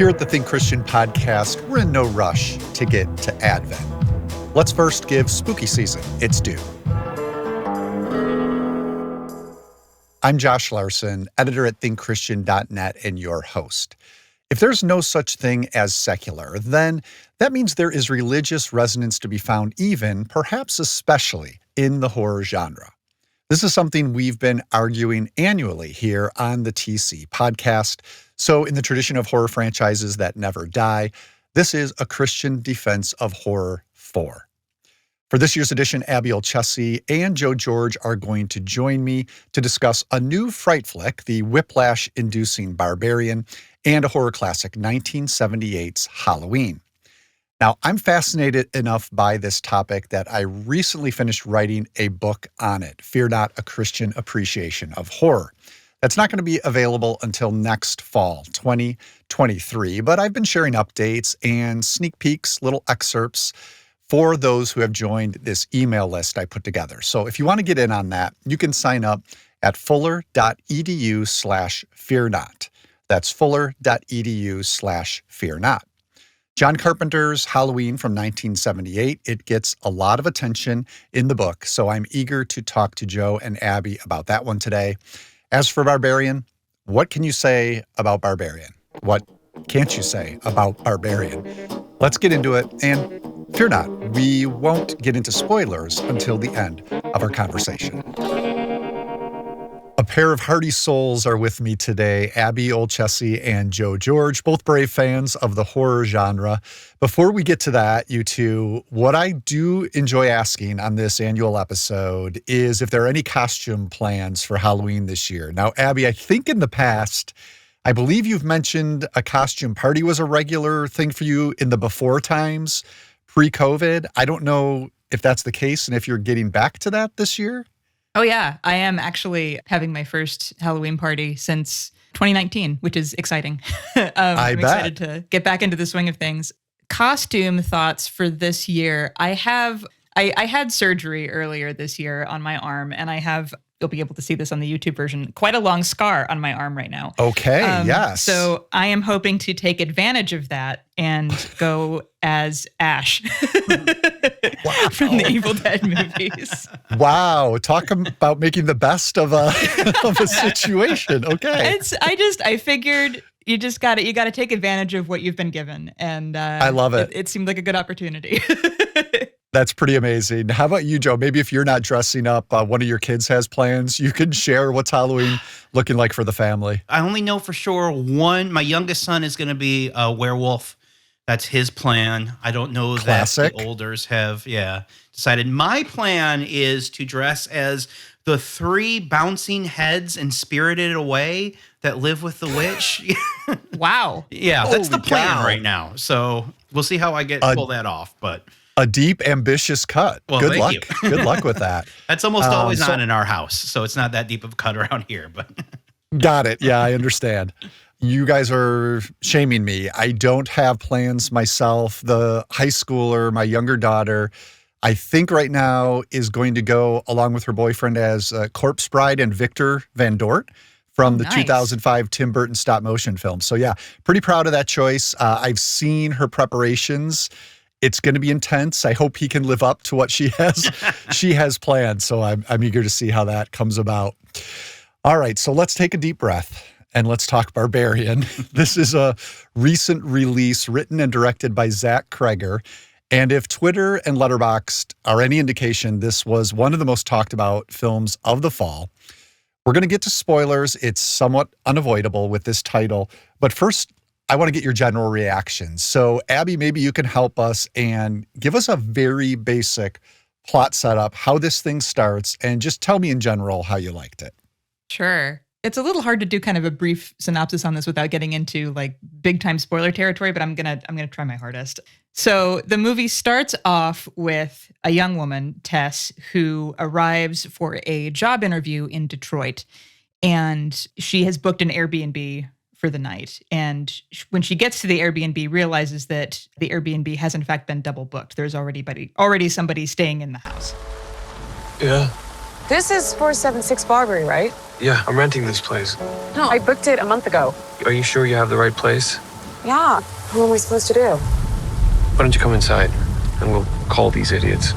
Here at the Think Christian podcast, we're in no rush to get to Advent. Let's first give spooky season its due. I'm Josh Larsen, editor at thinkchristian.net and your host. If there's no such thing as secular, then that means there is religious resonance to be found even, perhaps especially, in the horror genre. This is something we've been arguing annually here on the TC podcast. So in the tradition of horror franchises that never die, this is a Christian defense of horror 4. For this year's edition, Abby Olcese and Joe George are going to join me to discuss a new fright flick, the whiplash-inducing Barbarian, and a horror classic, 1978's Halloween. Now, I'm fascinated enough by this topic that I recently finished writing a book on it, Fear Not, A Christian Appreciation of Horror. That's not going to be available until next fall, 2023, but I've been sharing updates and sneak peeks, little excerpts for those who have joined this email list I put together. So if you want to get in on that, you can sign up at fuller.edu/fearnot. That's fuller.edu/fearnot. John Carpenter's Halloween from 1978, it gets a lot of attention in the book, so I'm eager to talk to Joe and Abby about that one today. As for Barbarian, what can you say about Barbarian? What can't you say about Barbarian? Let's get into it, and fear not, we won't get into spoilers until the end of our conversation. A pair of hearty souls are with me today, Abby Olcese and Joe George, both brave fans of the horror genre. Before we get to that, you two, what I do enjoy asking on this annual episode is if there are any costume plans for Halloween this year. Now, Abby, I think in the past, I believe you've mentioned a costume party was a regular thing for you in the before times, pre-COVID. I don't know if that's the case and if you're getting back to that this year. Oh, yeah. I am actually having my first Halloween party since 2019, which is exciting. I'm excited to get back into the swing of things. Costume thoughts for this year. I had surgery earlier this year on my arm, and you'll be able to see this on the YouTube version, quite a long scar on my arm right now. Okay, yes. So I am hoping to take advantage of that and go as Ash from the Evil Dead movies. Wow, talk about making the best of a situation. Okay. I figured you got to take advantage of what you've been given, and I love it. It seemed like a good opportunity. That's pretty amazing. How about you, Joe? Maybe if you're not dressing up, one of your kids has plans, you can share what's Halloween looking like for the family. I only know for sure my youngest son is going to be a werewolf. That's his plan. I don't know Classic. That the olders have, decided. My plan is to dress as the 3 bouncing heads in Spirited Away that live with the witch. Wow. Yeah, that's the Holy plan cow. right now. So we'll see how I pull that off, but... A deep, ambitious cut. Well, good luck. you. Good luck with that. That's almost always on in our house, so it's not that deep of a cut around here. But Got it. Yeah, I understand. You guys are shaming me. I don't have plans myself. The high schooler, my younger daughter, I think right now is going to go along with her boyfriend as Corpse Bride and Victor Van Dort from the 2005 Tim Burton stop motion film. So yeah, pretty proud of that choice. I've seen her preparations. It's going to be intense. I hope he can live up to what she has planned. So I'm eager to see how that comes about. All right, so let's take a deep breath and let's talk Barbarian. This is a recent release written and directed by Zach Kreger. And if Twitter and Letterboxd are any indication, this was one of the most talked about films of the fall. We're going to get to spoilers. It's somewhat unavoidable with this title. But first, I want to get your general reaction. So, Abby, maybe you can help us and give us a very basic plot setup, how this thing starts, and just tell me in general how you liked it. Sure. It's a little hard to do kind of a brief synopsis on this without getting into like big time spoiler territory, but I'm gonna try my hardest. So the movie starts off with a young woman, Tess, who arrives for a job interview in Detroit, and she has booked an Airbnb for the night. And when she gets to the Airbnb, realizes that the Airbnb has in fact been double booked. There's already somebody staying in the house. Yeah. This is 476 Barbary, right? Yeah, I'm renting this place. No, I booked it a month ago. Are you sure you have the right place? Yeah. What am I supposed to do? Why don't you come inside and we'll call these idiots?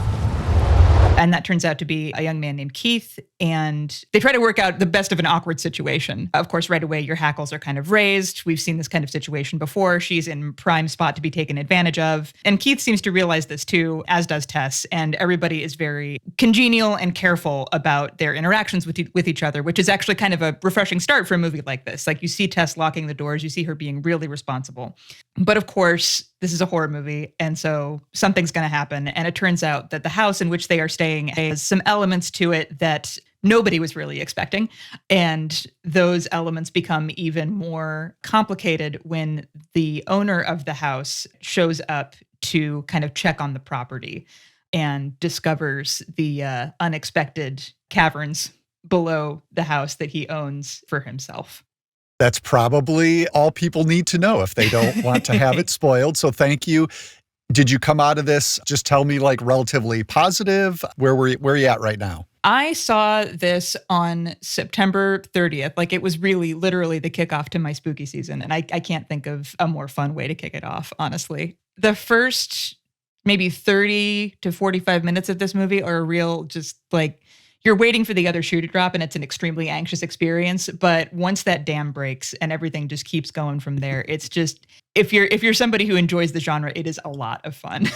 And that turns out to be a young man named Keith. And they try to work out the best of an awkward situation. Of course, right away, your hackles are kind of raised. We've seen this kind of situation before. She's in prime spot to be taken advantage of. And Keith seems to realize this too, as does Tess. And everybody is very congenial and careful about their interactions with each other, which is actually kind of a refreshing start for a movie like this. Like, you see Tess locking the doors. You see her being really responsible. But of course, this is a horror movie, and so something's going to happen. And it turns out that the house in which they are staying has some elements to it that nobody was really expecting. And those elements become even more complicated when the owner of the house shows up to kind of check on the property and discovers the unexpected caverns below the house that he owns for himself. That's probably all people need to know if they don't want to have it spoiled. So thank you. Did you come out of this, just tell me, like, relatively positive? Where are you at right now? I saw this on September 30th. Like, it was really literally the kickoff to my spooky season. And I can't think of a more fun way to kick it off, honestly. The first maybe 30 to 45 minutes of this movie are a real, just like, you're waiting for the other shoe to drop, and it's an extremely anxious experience. But once that dam breaks and everything just keeps going from there, it's just, if you're somebody who enjoys the genre, it is a lot of fun.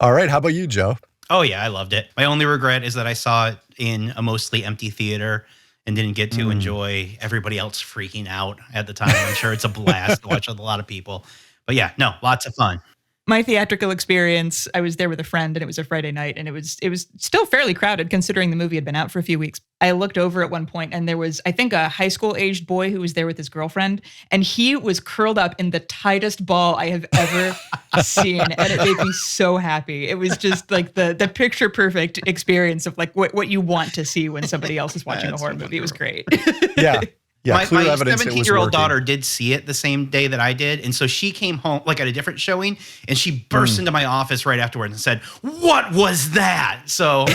All right. How about you, Joe? Oh, yeah, I loved it. My only regret is that I saw it in a mostly empty theater and didn't get to enjoy everybody else freaking out at the time. I'm sure it's a blast to watch with a lot of people. But yeah, no, lots of fun. My theatrical experience, I was there with a friend, and it was a Friday night, and it was still fairly crowded considering the movie had been out for a few weeks. I looked over at one point, and there was, I think, a high school aged boy who was there with his girlfriend, and he was curled up in the tightest ball I have ever seen, and it made me so happy. It was just like the picture perfect experience of like what you want to see when somebody else is watching a horror movie. It was great. Yeah. Yeah, my clear evidence it was 17-year-old working. daughter did see it the same day that I did. And so she came home like at a different showing, and she burst into my office right afterwards and said, "What was that?" So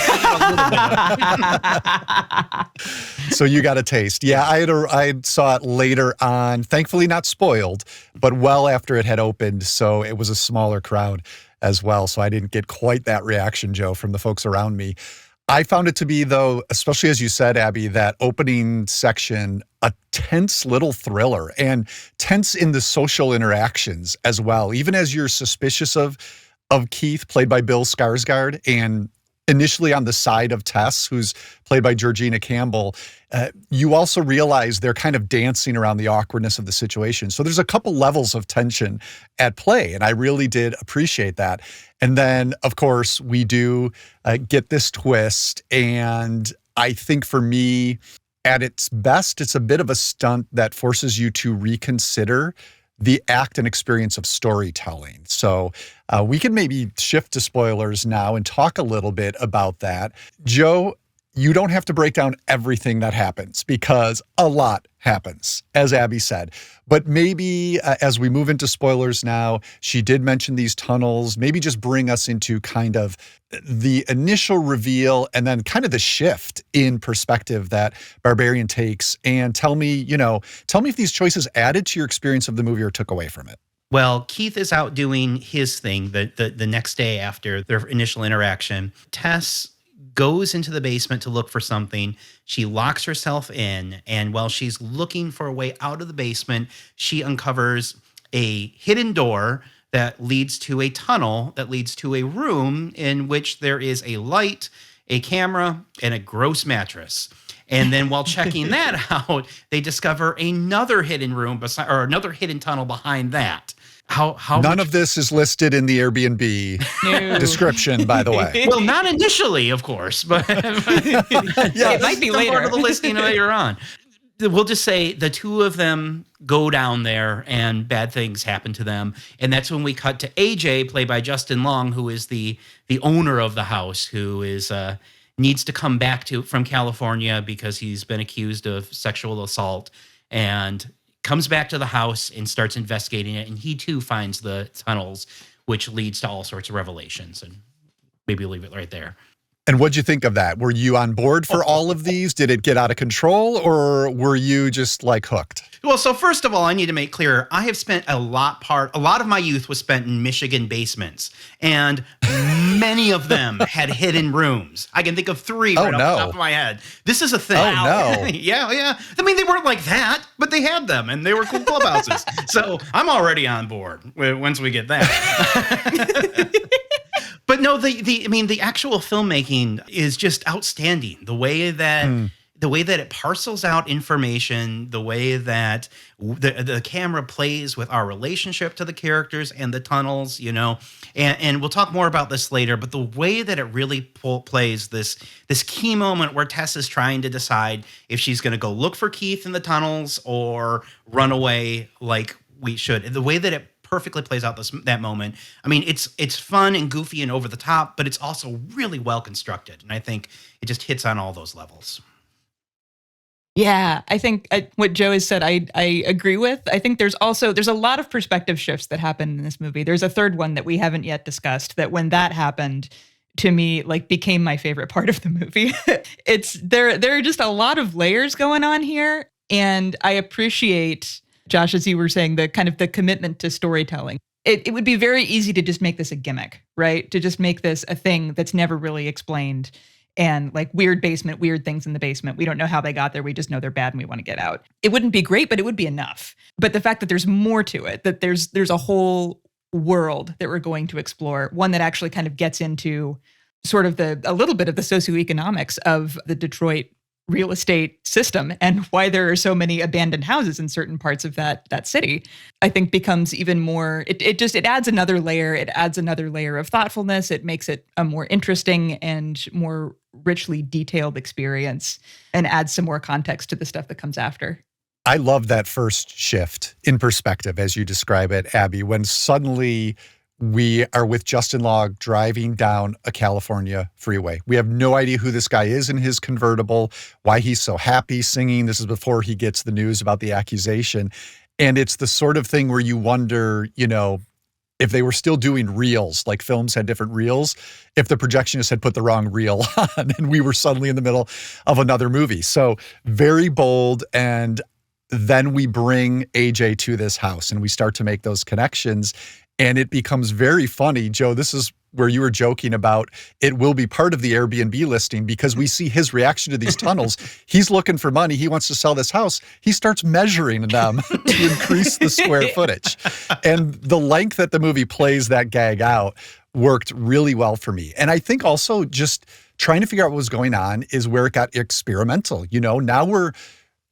So you got a taste. Yeah, I saw it later on, thankfully not spoiled, but well after it had opened. So it was a smaller crowd as well. So I didn't get quite that reaction, Joe, from the folks around me. I found it to be, though, especially as you said, Abby, that opening section, a tense little thriller, and tense in the social interactions as well. Even as you're suspicious of Keith, played by Bill Skarsgård, and initially on the side of Tess, who's played by Georgina Campbell, you also realize they're kind of dancing around the awkwardness of the situation. So there's a couple levels of tension at play, and I really did appreciate that. And then, of course, we do get this twist, and I think for me, at its best, it's a bit of a stunt that forces you to reconsider the act and experience of storytelling. So we can maybe shift to spoilers now and talk a little bit about that. Joe, you don't have to break down everything that happens because a lot happens, as Abby said. But maybe as we move into spoilers now, she did mention these tunnels, maybe just bring us into kind of the initial reveal and then kind of the shift in perspective that Barbarian takes. And tell me if these choices added to your experience of the movie or took away from it. Well, Keith is out doing his thing the next day after their initial interaction. Tess goes into the basement to look for something. She locks herself in, and while she's looking for a way out of the basement, she uncovers a hidden door that leads to a tunnel that leads to a room in which there is a light, a camera, and a gross mattress. And then while checking that out, they discover another hidden room or another hidden tunnel behind that. How None of this is listed in the Airbnb description, by the way. Well, not initially, of course, but It might be later. Part of the listing later on. We'll just say the two of them go down there and bad things happen to them. And that's when we cut to AJ, played by Justin Long, who is the owner of the house, who is needs to come back from California because he's been accused of sexual assault, and comes back to the house and starts investigating it. And he too finds the tunnels, which leads to all sorts of revelations. And maybe we'll leave it right there. And what'd you think of that? Were you on board for all of these? Did it get out of control, or were you just like hooked? Well, so first of all, I need to make clear, I have spent a lot of my youth was spent in Michigan basements, and many of them had hidden rooms. I can think of 3 right off the top of my head. This is a thing. Oh, no. Yeah. I mean, they weren't like that, but they had them, and they were cool clubhouses. So I'm already on board once we get that. But no, the actual filmmaking is just outstanding. The way that it parcels out information, the way that the camera plays with our relationship to the characters and the tunnels, and we'll talk more about this later, but the way that it really plays this key moment where Tess is trying to decide if she's going to go look for Keith in the tunnels or run away like we should. The way that it perfectly plays out that moment. I mean, it's fun and goofy and over the top, but it's also really well constructed. And I think it just hits on all those levels. Yeah, I think what Joe has said, I agree with. I think there's a lot of perspective shifts that happen in this movie. There's a third one that we haven't yet discussed that when that happened, to me, like became my favorite part of the movie. There are just a lot of layers going on here. And I appreciate, Josh, as you were saying, the kind of the commitment to storytelling. It would be very easy to just make this a gimmick, right? To just make this a thing that's never really explained. And like weird things in the basement. We don't know how they got there. We just know they're bad and we want to get out. It wouldn't be great, but it would be enough. But the fact that there's more to it, that there's a whole world that we're going to explore, one that actually kind of gets into sort of a little bit of the socioeconomics of the Detroit real estate system and why there are so many abandoned houses in certain parts of that city, I think becomes even more, it adds another layer. It adds another layer of thoughtfulness. It makes it a more interesting and more richly detailed experience and adds some more context to the stuff that comes after. I love that first shift in perspective, as you describe it, Abby, when suddenly we are with Justin Long driving down a California freeway. We have no idea who this guy is in his convertible, why he's so happy singing. This is before he gets the news about the accusation. And it's the sort of thing where you wonder, if they were still doing reels, like films had different reels, if the projectionist had put the wrong reel on and we were suddenly in the middle of another movie. So very bold. And then we bring AJ to this house and we start to make those connections. And it becomes very funny. Joe, this is where you were joking about it will be part of the Airbnb listing because we see his reaction to these tunnels. He's looking for money. He wants to sell this house. He starts measuring them to increase the square footage. And the length that the movie plays that gag out worked really well for me. And I think also just trying to figure out what was going on is where it got experimental. Now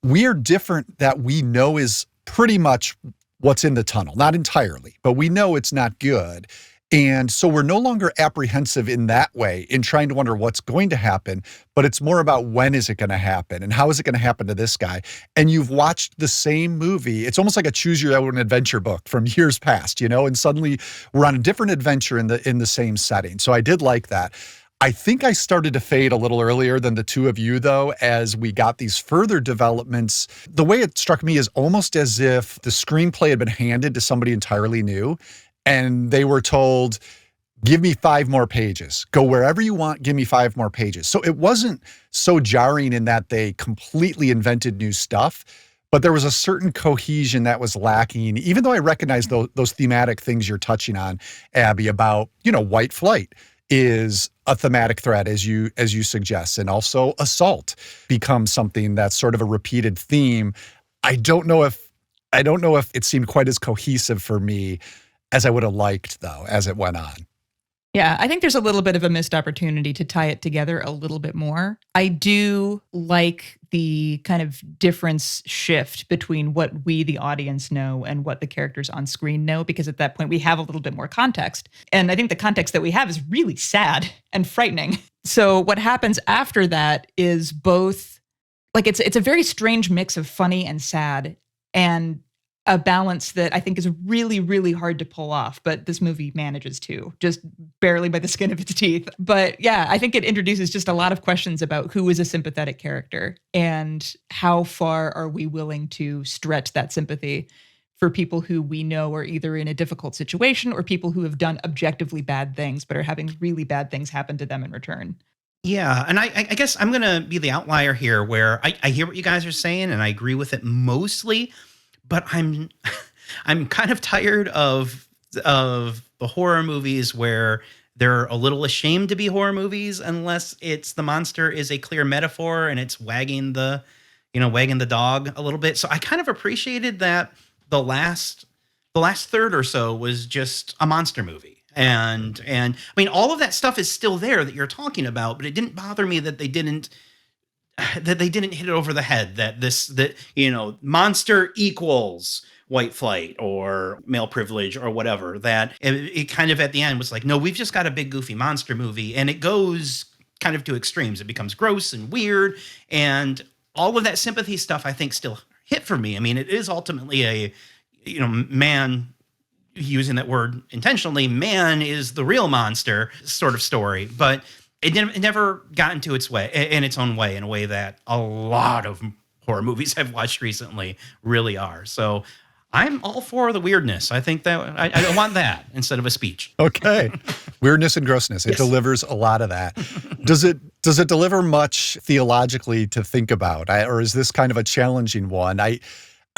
we are different that we know is pretty much what's in the tunnel. Not entirely, but we know it's not good. And so we're no longer apprehensive in that way in trying to wonder what's going to happen, but it's more about when is it going to happen and how is it going to happen to this guy? And you've watched the same movie. It's almost like a choose your own adventure book from years past, and suddenly we're on a different adventure in the same setting. So I did like that. I think I started to fade a little earlier than the two of you, though, as we got these further developments. The way it struck me is almost as if the screenplay had been handed to somebody entirely new, and they were told, give me 5 more pages. Go wherever you want, give me 5 more pages. So it wasn't so jarring in that they completely invented new stuff, but there was a certain cohesion that was lacking, even though I recognize those thematic things you're touching on, Abby, about, white flight is a thematic thread, as you suggest, and also assault becomes something that's sort of a repeated theme. I don't know if it seemed quite as cohesive for me as I would have liked, though, as it went on. Yeah, I think there's a little bit of a missed opportunity to tie it together a little bit more. I do like the kind of difference shift between what we, the audience, know and what the characters on screen know, because at that point we have a little bit more context. And I think the context that we have is really sad and frightening. So what happens after that is both, like it's a very strange mix of funny and sad, and a balance that I think is really, really hard to pull off, but this movie manages to, just barely by the skin of its teeth. But yeah, I think it introduces just a lot of questions about who is a sympathetic character and how far are we willing to stretch that sympathy for people who we know are either in a difficult situation or people who have done objectively bad things but are having really bad things happen to them in return. Yeah, and I guess I'm gonna be the outlier here, where I hear what you guys are saying, and I agree with it mostly, but I'm kind of tired of the horror movies where they're a little ashamed to be horror movies unless it's the monster is a clear metaphor and it's wagging the dog a little bit. So I kind of appreciated that the last the last third or so was just a monster movie. And I mean all of that stuff is still there that you're talking about, but it didn't bother me that they didn't hit it over the head that monster equals white flight or male privilege or whatever. That it kind of at the end was like, no, we've just got a big goofy monster movie, and it goes kind of to extremes. It becomes gross and weird, and all of that sympathy stuff I think still hit for me. I mean, it is ultimately a man, using that word intentionally, man is the real monster sort of story, but it never got into its way, in its own way, in a way that a lot of horror movies I've watched recently really are. So I'm all for the weirdness. I think that I want that instead of a speech. Okay. Weirdness and grossness. It Yes. delivers a lot of that. Does it deliver much theologically to think about? Or is this kind of a challenging one? I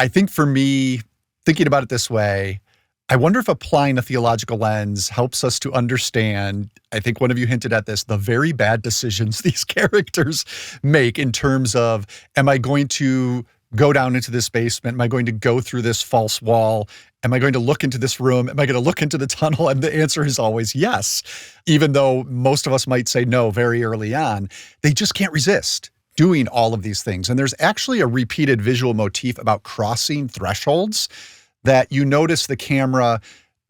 think for me, thinking about it this way, I wonder if applying a theological lens helps us to understand, I think one of you hinted at this, the very bad decisions these characters make in terms of, am I going to go down into this basement? Am I going to go through this false wall? Am I going to look into this room? Am I going to look into the tunnel? And the answer is always yes. Even though most of us might say no very early on, they just can't resist doing all of these things. And there's actually a repeated visual motif about crossing thresholds that you notice the camera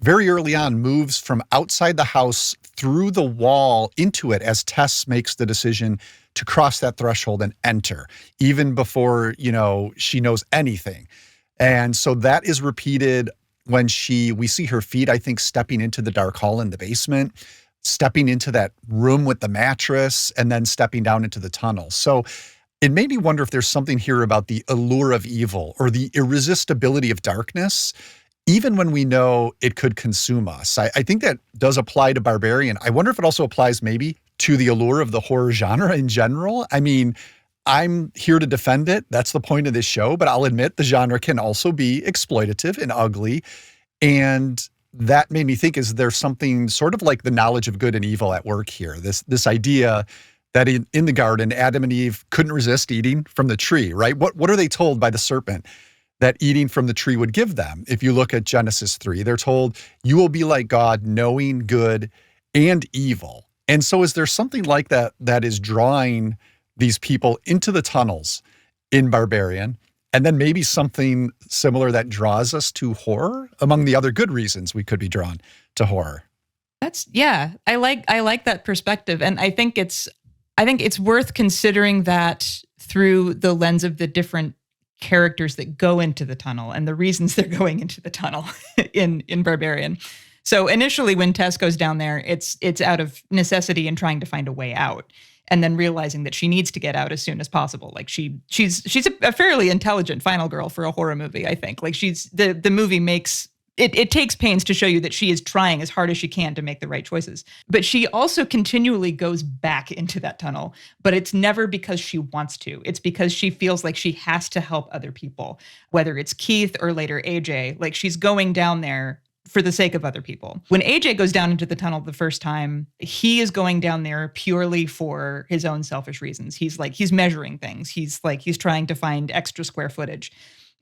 very early on moves from outside the house through the wall into it as Tess makes the decision to cross that threshold and enter, even before, she knows anything. And so that is repeated when we see her feet, I think, stepping into the dark hall in the basement, stepping into that room with the mattress, and then stepping down into the tunnel. So it made me wonder if there's something here about the allure of evil or the irresistibility of darkness, even when we know it could consume us. I think that does apply to Barbarian. I wonder if it also applies maybe to the allure of the horror genre in general. I mean, I'm here to defend it. That's the point of this show. But I'll admit the genre can also be exploitative and ugly. And that made me think, is there something sort of like the knowledge of good and evil at work here? This idea that in the garden, Adam and Eve couldn't resist eating from the tree, right? What are they told by the serpent that eating from the tree would give them? If you look at Genesis 3, they're told, you will be like God, knowing good and evil. And so is there something like that is drawing these people into the tunnels in Barbarian, and then maybe something similar that draws us to horror among the other good reasons we could be drawn to horror? I like that perspective. And I think it's worth considering that through the lens of the different characters that go into the tunnel and the reasons they're going into the tunnel in Barbarian. So initially when Tess goes down there, it's out of necessity and trying to find a way out, and then realizing that she needs to get out as soon as possible. Like she's a fairly intelligent final girl for a horror movie, I think. Like the movie makes it takes pains to show you that she is trying as hard as she can to make the right choices. But she also continually goes back into that tunnel, but it's never because she wants to. It's because she feels like she has to help other people, whether it's Keith or later AJ. Like she's going down there for the sake of other people. When AJ goes down into the tunnel the first time, he is going down there purely for his own selfish reasons. He's measuring things. He's trying to find extra square footage.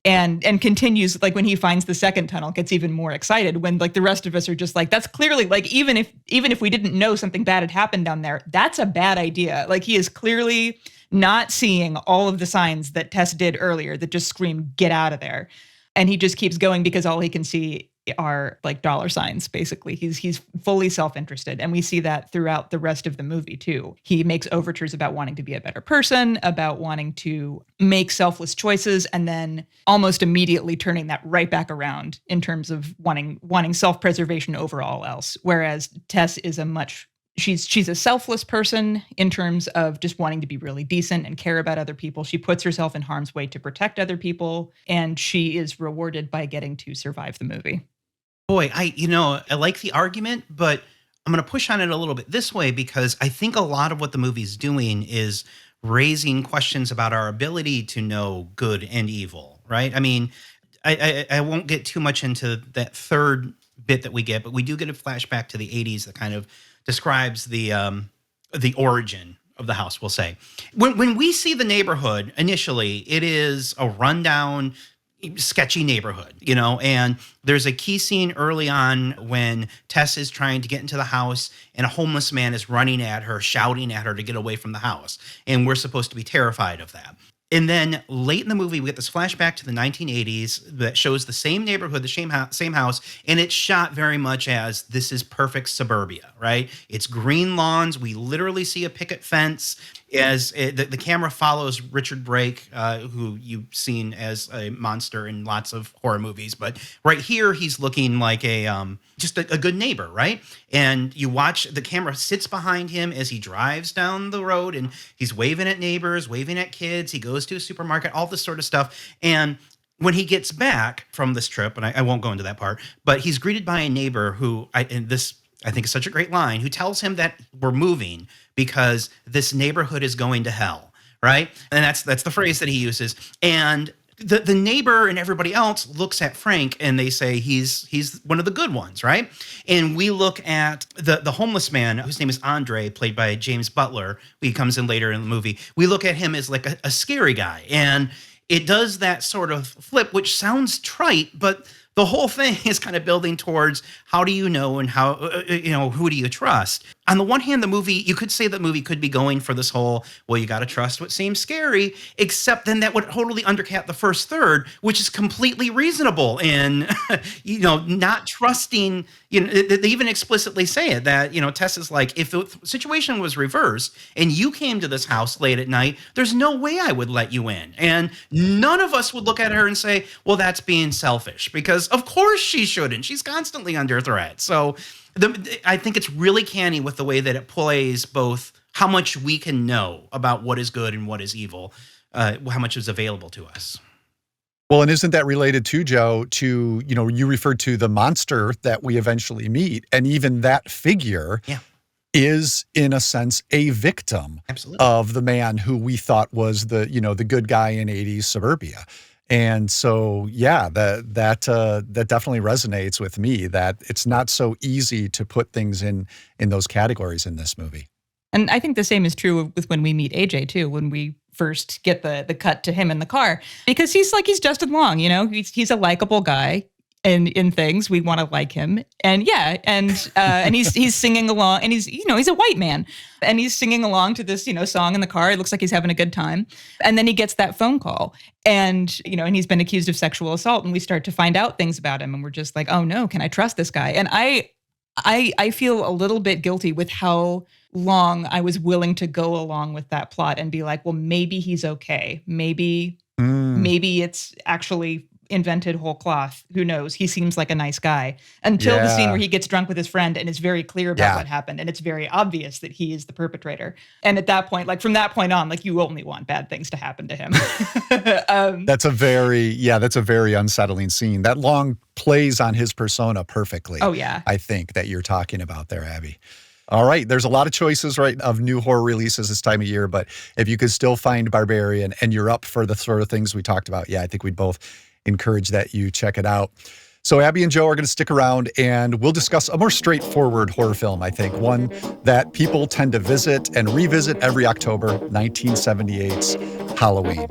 And continues, like when he finds the second tunnel, gets even more excited when like the rest of us are just like, that's clearly like, even if we didn't know something bad had happened down there, that's a bad idea. Like he is clearly not seeing all of the signs that Tess did earlier that just scream, get out of there. And he just keeps going because all he can see are like dollar signs, basically. He's fully self-interested. And we see that throughout the rest of the movie too. He makes overtures about wanting to be a better person, about wanting to make selfless choices, and then almost immediately turning that right back around in terms of wanting self-preservation over all else. Whereas Tess is she's a selfless person in terms of just wanting to be really decent and care about other people. She puts herself in harm's way to protect other people, and she is rewarded by getting to survive the movie. Boy, I like the argument, but I'm going to push on it a little bit this way because I think a lot of what the movie's doing is raising questions about our ability to know good and evil, right? I mean, I won't get too much into that third bit that we get, but we do get a flashback to the 80s that kind of describes the origin of the house, we'll say. When we see the neighborhood initially, it is a rundown, sketchy neighborhood, and there's a key scene early on when Tess is trying to get into the house and a homeless man is running at her, shouting at her to get away from the house. And we're supposed to be terrified of that. And then late in the movie, we get this flashback to the 1980s that shows the same neighborhood, the same house, and it's shot very much as this is perfect suburbia, right? It's green lawns. We literally see a picket fence as the camera follows Richard Brake, who you've seen as a monster in lots of horror movies. But right here, he's looking like just a good neighbor, right? And you watch the camera sits behind him as he drives down the road and he's waving at neighbors, waving at kids. He goes to a supermarket, all this sort of stuff. And when he gets back from this trip, and I won't go into that part, but he's greeted by a neighbor who, I think is such a great line, who tells him that we're moving because this neighborhood is going to hell, right? And that's the phrase that he uses. And the neighbor and everybody else looks at Frank and they say he's one of the good ones, right? And we look at the homeless man whose name is Andre, played by James Butler. He comes in later in the movie. We look at him as like a scary guy. And it does that sort of flip, which sounds trite, but the whole thing is kind of building towards how do you know and how, who do you trust? On the one hand, you could say the movie could be going for this whole, well, you got to trust what seems scary, except then that would totally undercut the first third, which is completely reasonable in, not trusting, they even explicitly say it that, Tess is like, if the situation was reversed and you came to this house late at night, there's no way I would let you in. And none of us would look at her and say, well, that's being selfish, because of course she shouldn't. She's constantly under threat. So I think it's really canny with the way that it plays both how much we can know about what is good and what is evil, how much is available to us. Well, and isn't that related too, Joe, to, you referred to the monster that we eventually meet, and even that figure is, in a sense, a victim of the man who we thought was the good guy in 80s suburbia. And so, that definitely resonates with me, that it's not so easy to put things in those categories in this movie. And I think the same is true with when we meet AJ too, when we first get the cut to him in the car, because he's Justin Long, he's a likable guy. And in things, we want to like him. And and he's singing along, and he's a white man, and he's singing along to this, song in the car. It looks like he's having a good time. And then he gets that phone call, and, and he's been accused of sexual assault, and we start to find out things about him, and we're just like, oh no, can I trust this guy? And I feel a little bit guilty with how long I was willing to go along with that plot and be like, well, maybe he's okay. Maybe it's actually invented whole cloth. Who knows? He seems like a nice guy until the scene where he gets drunk with his friend and is very clear about what happened. And it's very obvious that he is the perpetrator. And at that point, from that point on, you only want bad things to happen to him. That's a very unsettling scene. That Long plays on his persona perfectly. Oh, yeah. I think that you're talking about there, Abby. All right. There's a lot of choices, right, of new horror releases this time of year. But if you could still find Barbarian and you're up for the sort of things we talked about, I think we'd both encourage that you check it out. So Abby and Joe are going to stick around and we'll discuss a more straightforward horror film, I think, one that people tend to visit and revisit every October, 1978's Halloween.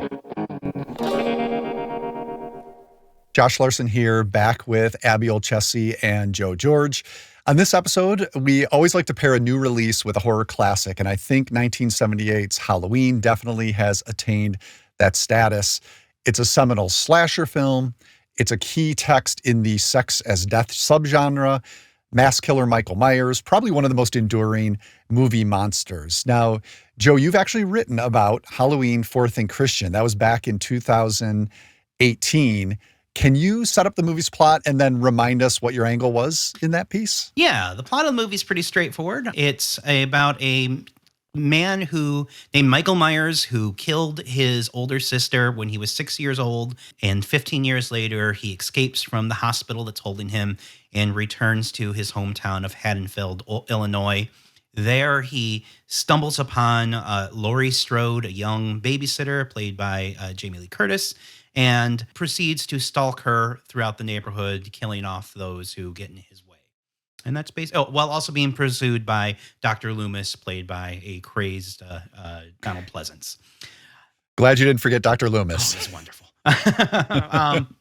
Josh Larsen here, back with Abby Olcese and Joe George. On this episode, we always like to pair a new release with a horror classic, and I think 1978's Halloween definitely has attained that status. It's a seminal slasher film. It's a key text in the sex as death subgenre. Mass killer Michael Myers, probably one of the most enduring movie monsters. Now, Joe, you've actually written about Halloween for Think Christian. That was back in 2018. Can you set up the movie's plot and then remind us what your angle was in that piece? Yeah, the plot of the movie is pretty straightforward. It's about a man named Michael Myers, who killed his older sister when he was 6 years old. And 15 years later, he escapes from the hospital that's holding him and returns to his hometown of Haddonfield, Illinois. There, he stumbles upon Laurie Strode, a young babysitter played by Jamie Lee Curtis, and proceeds to stalk her throughout the neighborhood, killing off those who get in his way. And that's while also being pursued by Dr. Loomis, played by a crazed Donald Pleasance. Glad you didn't forget Dr. Oh, Loomis. that's wonderful.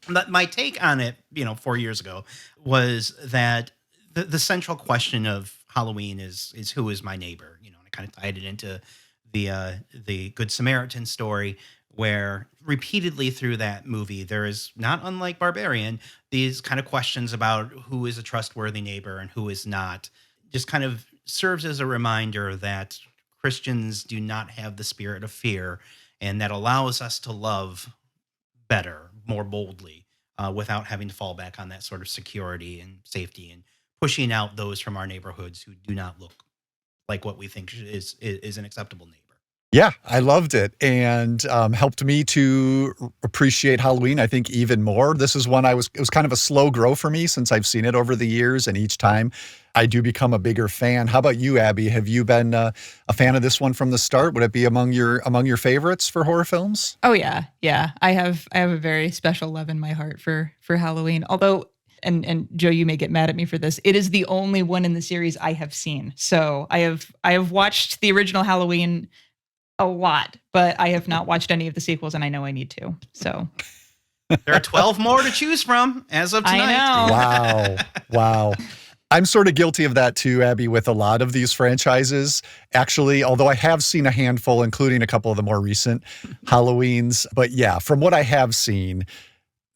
My take on it, 4 years ago, was that the central question of Halloween is who is my neighbor? And I kind of tied it into the Good Samaritan story, where repeatedly through that movie, there is, not unlike Barbarian, these kind of questions about who is a trustworthy neighbor and who is not. Just kind of serves as a reminder that Christians do not have the spirit of fear, and that allows us to love better, more boldly, without having to fall back on that sort of security and safety, and pushing out those from our neighborhoods who do not look like what we think is an acceptable neighbor. Yeah, I loved it, and helped me to appreciate Halloween, I think, even more. This is one it was kind of a slow grow for me since I've seen it over the years, and each time I do become a bigger fan. How about you, Abby? Have you been a fan of this one from the start? Would it be among your favorites for horror films? Oh yeah. I have a very special love in my heart for Halloween. Although, and Joe, you may get mad at me for this, it is the only one in the series I have seen. So I have watched the original Halloween a lot, but I have not watched any of the sequels, and I know I need to. So there are 12 more to choose from as of tonight. I know. Wow. I'm sort of guilty of that too, Abby, with a lot of these franchises. Actually, although I have seen a handful, including a couple of the more recent Halloweens. But yeah, from what I have seen,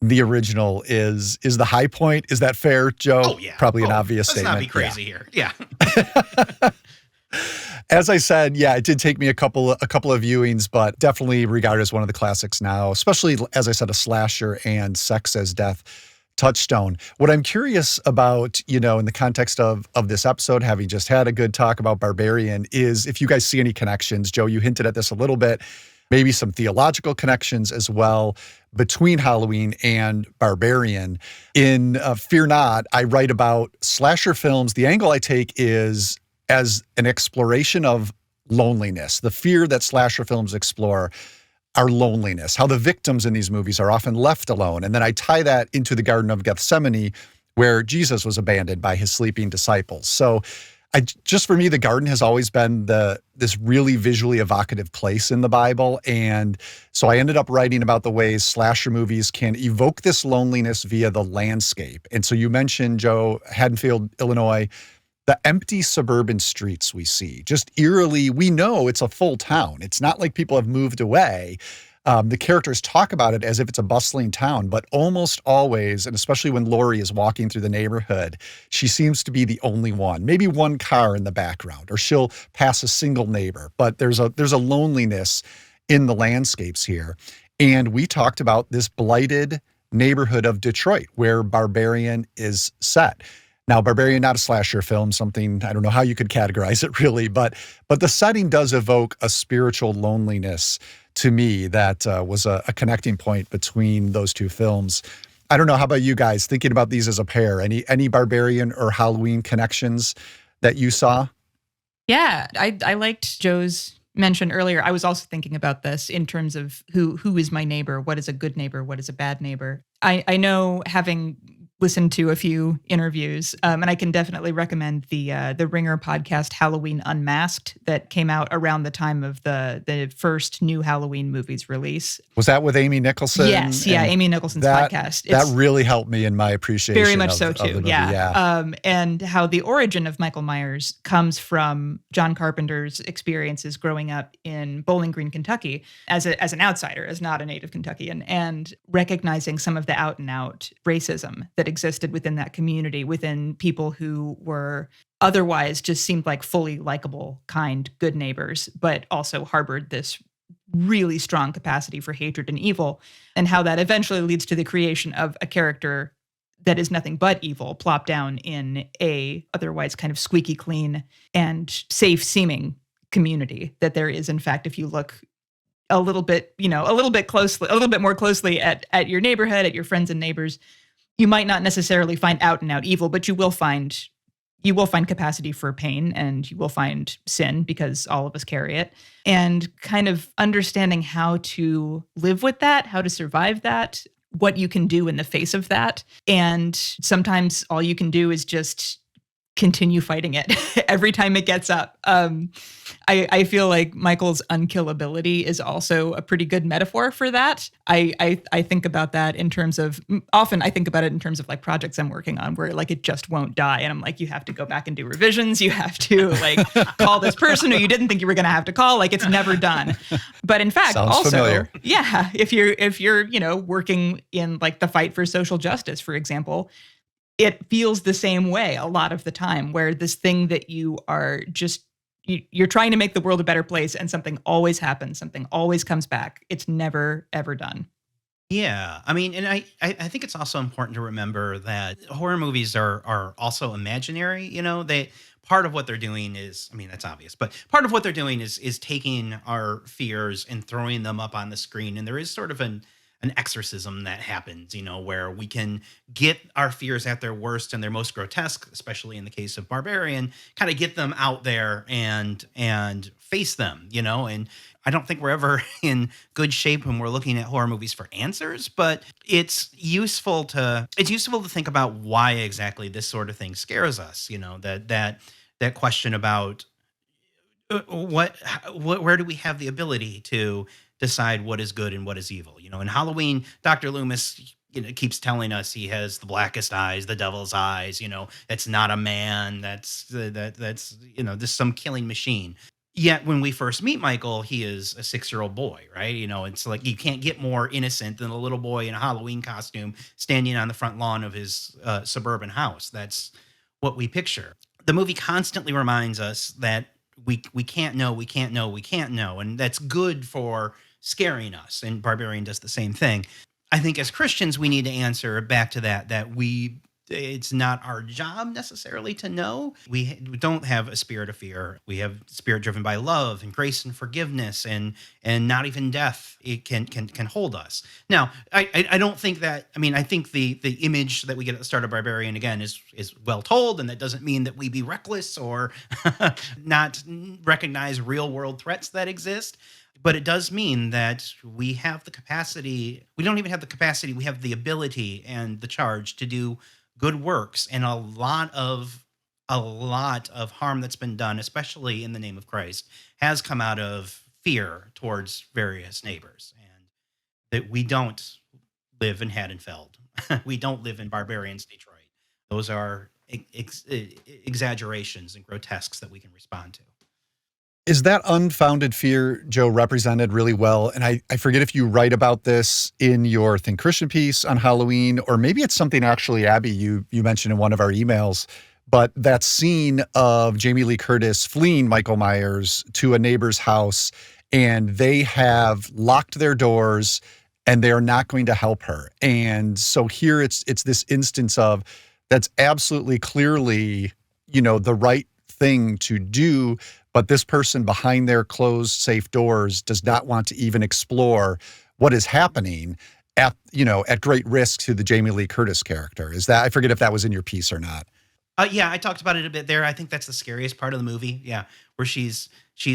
the original is the high point. Is that fair, Joe? Oh, yeah. Probably an obvious let's statement. Let's not be crazy here. Yeah. As I said, yeah, it did take me a couple of viewings, but definitely regarded as one of the classics now, especially, as I said, a slasher and sex as death touchstone. What I'm curious about, in the context of this episode, having just had a good talk about Barbarian, is if you guys see any connections. Joe, you hinted at this a little bit, maybe some theological connections as well between Halloween and Barbarian. In Fear Not, I write about slasher films. The angle I take is as an exploration of loneliness, the fear that slasher films explore, our loneliness, how the victims in these movies are often left alone. And then I tie that into the Garden of Gethsemane, where Jesus was abandoned by his sleeping disciples. So just for me, the garden has always been this really visually evocative place in the Bible. And so I ended up writing about the ways slasher movies can evoke this loneliness via the landscape. And so you mentioned, Joe, Haddonfield, Illinois, the empty suburban streets we see. Just eerily, we know it's a full town. It's not like people have moved away. The characters talk about it as if it's a bustling town, but almost always, and especially when Laurie is walking through the neighborhood, she seems to be the only one. Maybe one car in the background, or she'll pass a single neighbor. But there's a loneliness in the landscapes here. And we talked about this blighted neighborhood of Detroit, where Barbarian is set. Now, Barbarian, not a slasher film, something, I don't know how you could categorize it really, but the setting does evoke a spiritual loneliness to me that was a connecting point between those two films. I don't know, how about you guys, thinking about these as a pair? Any Barbarian or Halloween connections that you saw? Yeah, I liked Joe's mention earlier. I was also thinking about this in terms of who is my neighbor, what is a good neighbor, what is a bad neighbor. I know, having listened to a few interviews, and I can definitely recommend the Ringer podcast Halloween Unmasked that came out around the time of the first new Halloween movie's release. Was that with Amy Nicholson? Yes, yeah, Amy Nicholson's podcast. That really helped me in my appreciation. Very much of, so of the too. movie. Yeah. And how the origin of Michael Myers comes from John Carpenter's experiences growing up in Bowling Green, Kentucky, as an outsider, as not a native Kentuckian, and recognizing some of the out and out racism that existed within that community, within people who were otherwise just seemed like fully likable, kind, good neighbors, but also harbored this really strong capacity for hatred and evil, and how that eventually leads to the creation of a character that is nothing but evil, plopped down in a otherwise kind of squeaky clean and safe seeming community that there is, in fact, if you look a little bit, a little bit more closely at your neighborhood, at your friends and neighbors. You might not necessarily find out and out evil, but you will find capacity for pain, and you will find sin, because all of us carry it. And kind of understanding how to live with that, how to survive that, what you can do in the face of that. And sometimes all you can do is just continue fighting it every time it gets up. I feel like Michael's unkillability is also a pretty good metaphor for that. I think about that in terms of, often I think about it in terms of like projects I'm working on where like it just won't die. And I'm like, you have to go back and do revisions. You have to like call this person who you didn't think you were going to have to call. Like it's never done. But in fact, Sounds also, familiar. yeah, if you're, working in like the fight for social justice, for example, it feels the same way a lot of the time, where this thing that you are just, you're trying to make the world a better place, and something always happens, something always comes back. It's never, ever done. Yeah. I mean, and I think it's also important to remember that horror movies are also imaginary. They part of what they're doing is, I mean, that's obvious, but part of what they're doing is taking our fears and throwing them up on the screen. And there is sort of an exorcism that happens, where we can get our fears at their worst and their most grotesque, especially in the case of Barbarian, kind of get them out there and face them, and I don't think we're ever in good shape when we're looking at horror movies for answers, but it's useful to think about why exactly this sort of thing scares us, that question about where do we have the ability to decide what is good and what is evil? In Halloween, Dr. Loomis, keeps telling us he has the blackest eyes, the devil's eyes. That's not a man. That's this some killing machine. Yet when we first meet Michael, he is a 6-year-old boy, right? It's like you can't get more innocent than a little boy in a Halloween costume standing on the front lawn of his suburban house. That's what we picture. The movie constantly reminds us that we can't know, we can't know, we can't know. And that's good for scaring us. And Barbarian does the same thing. I think as Christians, we need to answer back to that it's not our job necessarily to know. We don't have a spirit of fear. We have spirit driven by love and grace and forgiveness, and not even death. It can hold us. Now, I don't think that. I mean, I think the image that we get at the start of Barbarian again is well told, and that doesn't mean that we be reckless or not recognize real world threats that exist. But it does mean that we have the capacity. We don't even have the capacity. We have the ability and the charge to do good works, and a lot of harm that's been done, especially in the name of Christ, has come out of fear towards various neighbors, and that we don't live in Haddonfield. We don't live in Barbarian's Detroit. Those are exaggerations and grotesques that we can respond to. Is that unfounded fear, Joe, represented really well? And I forget if you write about this in your Think Christian piece on Halloween, or maybe it's something actually, Abby, you mentioned in one of our emails, but that scene of Jamie Lee Curtis fleeing Michael Myers to a neighbor's house, and they have locked their doors and they're not going to help her. And so here it's this instance of that's absolutely clearly, the right thing to do, but this person behind their closed, safe doors does not want to even explore what is happening at great risk to the Jamie Lee Curtis character. Is that, I forget if that was in your piece or not. Yeah, I talked about it a bit there. I think that's the scariest part of the movie. Yeah, where she's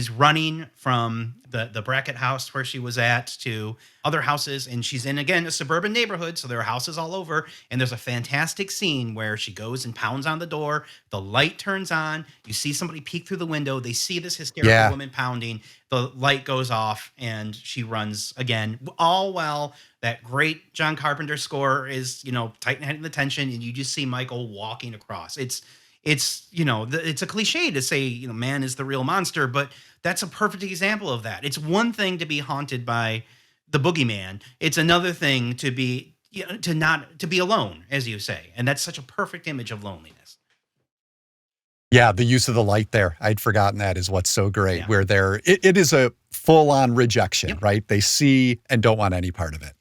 running from the Brackett house where she was at to other houses, and she's in, again, a suburban neighborhood, so there are houses all over, and there's a fantastic scene where she goes and pounds on the door, the light turns on, you see somebody peek through the window, they see this hysterical woman pounding, the light goes off, and she runs again, all while that great John Carpenter score is, tightening the tension, and you just see Michael walking across. It's a cliche to say, man is the real monster, but that's a perfect example of that. It's one thing to be haunted by the boogeyman. It's another thing to be, to be alone, as you say. And that's such a perfect image of loneliness. Yeah, the use of the light there. I'd forgotten that is what's so great, Yeah. where it is a full-on rejection, right? They see and don't want any part of it.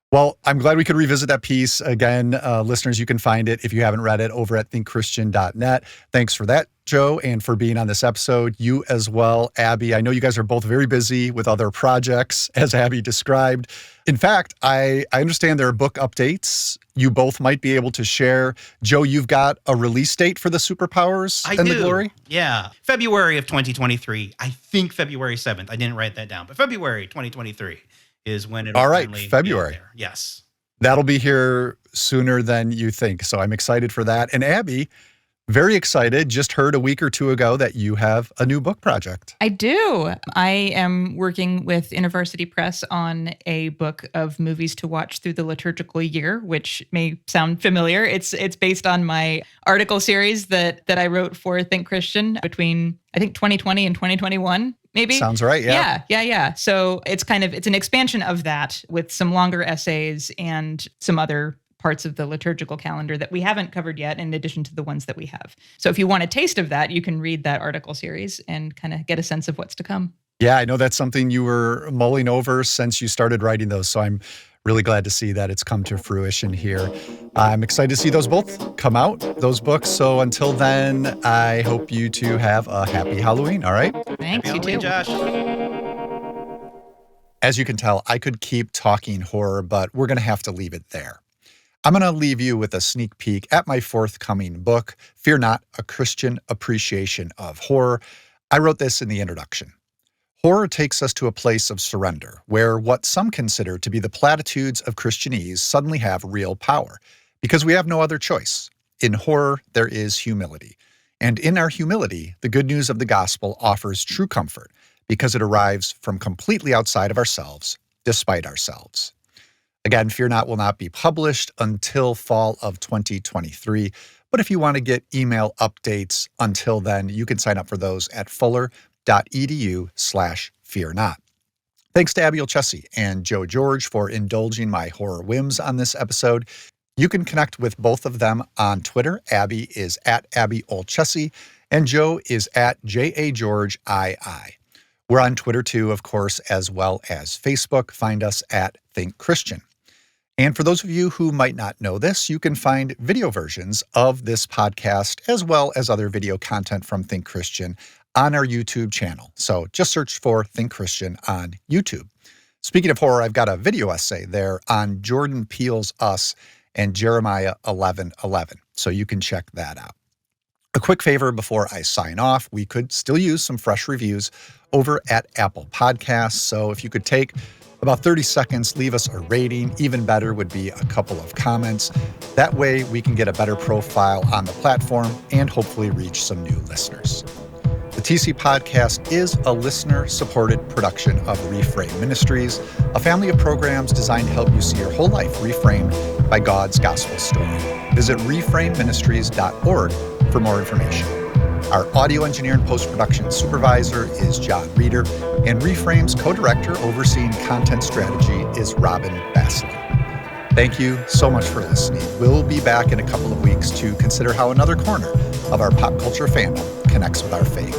Well, I'm glad we could revisit that piece. Again, listeners, you can find it if you haven't read it over at thinkchristian.net. Thanks for that, Joe, and for being on this episode. You as well, Abby. I know you guys are both very busy with other projects, as Abby described. In fact, I understand there are book updates you both might be able to share. Joe, you've got a release date for the Superpowers and the Glory? Yeah. February of 2023. I think February 7th. I didn't write that down, but February 2023. Is when it'll All right, finally February. be there. Yes. That'll be here sooner than you think. So I'm excited for that. And Abby, very excited. Just heard a week or two ago that you have a new book project. I do. I am working with InterVarsity Press on a book of movies to watch through the liturgical year, which may sound familiar. It's based on my article series that I wrote for Think Christian between, I think, 2020 and 2021. Maybe. Sounds right. Yeah. Yeah. So it's an expansion of that with some longer essays and some other parts of the liturgical calendar that we haven't covered yet, in addition to the ones that we have. So if you want a taste of that, you can read that article series and kind of get a sense of what's to come. Yeah, I know that's something you were mulling over since you started writing those. So I'm really glad to see that it's come to fruition here. I'm excited to see those both come out, those books. So until then, I hope you two have a happy Halloween. All right. Thanks. Happy You Halloween, too. Josh. As you can tell, I could keep talking horror, but we're going to have to leave it there. I'm going to leave you with a sneak peek at my forthcoming book, Fear Not, A Christian Appreciation of Horror. I wrote this in the introduction. Horror takes us to a place of surrender, where what some consider to be the platitudes of Christianese suddenly have real power, because we have no other choice. In horror, there is humility. And in our humility, the good news of the gospel offers true comfort, because it arrives from completely outside of ourselves, despite ourselves. Again, Fear Not will not be published until fall of 2023, but if you want to get email updates until then, you can sign up for those at fuller.edu/fearnot. Thanks to Abby Olcese and Joe George for indulging my horror whims on this episode. You can connect with both of them on Twitter. Abby is at Abby Olcese, and Joe is at JAGeorgeII. We're on Twitter too, of course, as well as Facebook. Find us at Think Christian. And for those of you who might not know this, you can find video versions of this podcast as well as other video content from Think Christian on our YouTube channel. So just search for Think Christian on YouTube. Speaking of horror, I've got a video essay there on Jordan Peele's Us and Jeremiah 11:11. So you can check that out. A quick favor before I sign off, we could still use some fresh reviews over at Apple Podcasts. So if you could take about 30 seconds, leave us a rating. Even better would be a couple of comments. That way we can get a better profile on the platform and hopefully reach some new listeners. The TC Podcast is a listener-supported production of Reframe Ministries, a family of programs designed to help you see your whole life reframed by God's gospel story. Visit reframeministries.org for more information. Our audio engineer and post-production supervisor is John Reeder, and Reframe's co-director overseeing content strategy is Robin Bassley. Thank you so much for listening. We'll be back in a couple of weeks to consider how another corner of our pop culture fandom connects with our faith.